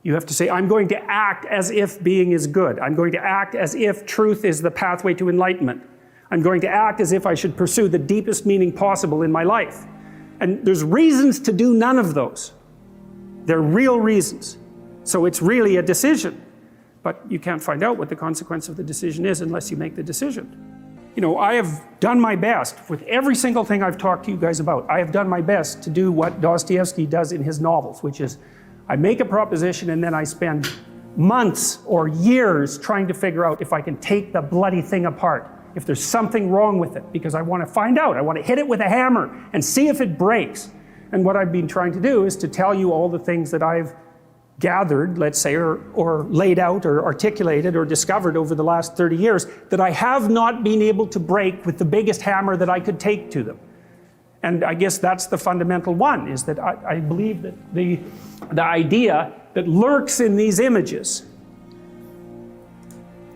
You have to say, I'm going to act as if being is good. I'm going to act as if truth is the pathway to enlightenment. I'm going to act as if I should pursue the deepest meaning possible in my life. And there's reasons to do none of those. They're real reasons. So it's really a decision. But you can't find out what the consequence of the decision is unless you make the decision. You know, I have done my best with every single thing I've talked to you guys about. I have done my best to do what Dostoevsky does in his novels, which is I make a proposition and then I spend months or years trying to figure out if I can take the bloody thing apart, if there's something wrong with it, because I want to find out. I want to hit it with a hammer and see if it breaks. And what I've been trying to do is to tell you all the things that I've gathered, let's say, or laid out or articulated or discovered over the last 30 years that I have not been able to break with the biggest hammer that I could take to them. And I guess that's the fundamental one, is that I believe that the idea that lurks in these images,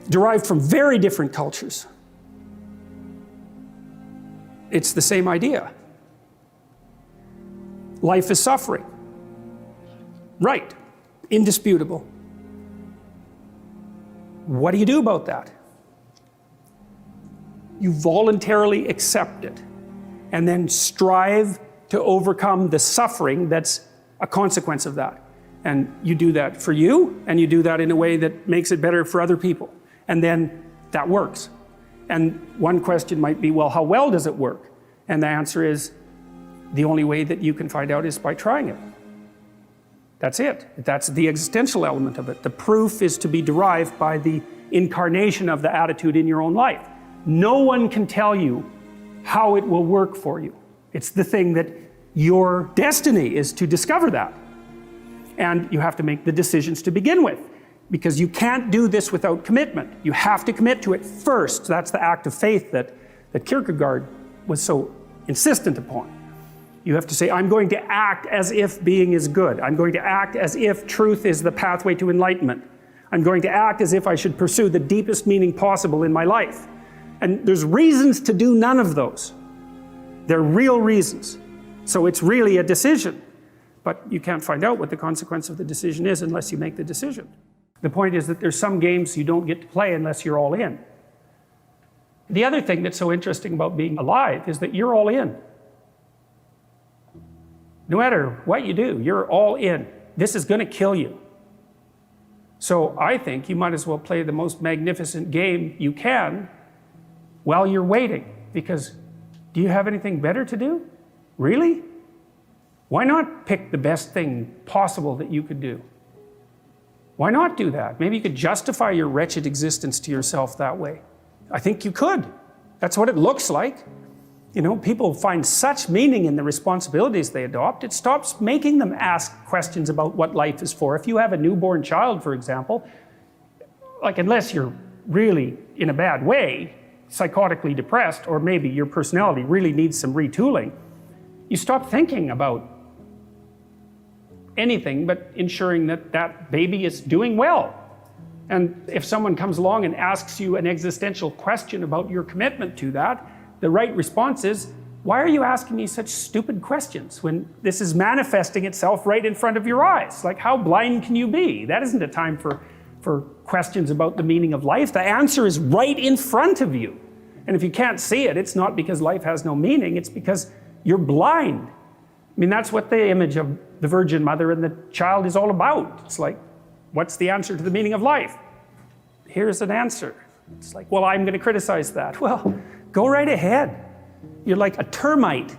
derived from very different cultures, it's the same idea. Life is suffering. Right. Indisputable. What do you do about that? You voluntarily accept it and then strive to overcome the suffering that's a consequence of that. And you do that for you, and you do that in a way that makes it better for other people. And then that works. And one question might be, well, how well does it work? And the answer is, the only way that you can find out is by trying it. That's it. That's the existential element of it. The proof is to be derived by the incarnation of the attitude in your own life. No one can tell you how it will work for you. It's the thing that your destiny is to discover that. And you have to make the decisions to begin with, because you can't do this without commitment. You have to commit to it first. That's the act of faith that Kierkegaard was so insistent upon. You have to say, I'm going to act as if being is good. I'm going to act as if truth is the pathway to enlightenment. I'm going to act as if I should pursue the deepest meaning possible in my life. And there's reasons to do none of those. They're real reasons. So it's really a decision. But you can't find out what the consequence of the decision is unless you make the decision. The point is that there's some games you don't get to play unless you're all in. The other thing that's so interesting about being alive is that you're all in. No matter what you do, you're all in. This is going to kill you. So I think you might as well play the most magnificent game you can while you're waiting. Because do you have anything better to do? Really? Why not pick the best thing possible that you could do? Why not do that? Maybe you could justify your wretched existence to yourself that way. I think you could. That's what it looks like. You know, people find such meaning in the responsibilities they adopt, it stops making them ask questions about what life is for. If you have a newborn child, for example, like unless you're really in a bad way, psychotically depressed, or maybe your personality really needs some retooling, you stop thinking about anything but ensuring that that baby is doing well. And if someone comes along and asks you an existential question about your commitment to that, the right response is, why are you asking me such stupid questions when this is manifesting itself right in front of your eyes? Like, how blind can you be? That isn't a time for questions about the meaning of life. The answer is right in front of you. And if you can't see it, it's not because life has no meaning, it's because you're blind. I mean, that's what the image of the Virgin Mother and the child is all about. It's like, what's the answer to the meaning of life? Here's an answer. It's like, well, I'm going to criticize that. Well, go right ahead. You're like a termite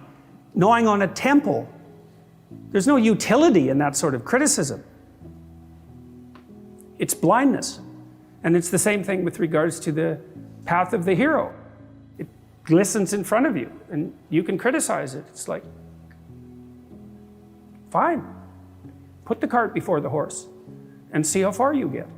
gnawing on a temple. There's no utility in that sort of criticism. It's blindness. And it's the same thing with regards to the path of the hero. It glistens in front of you, and you can criticize it. It's like, fine. Put the cart before the horse and see how far you get.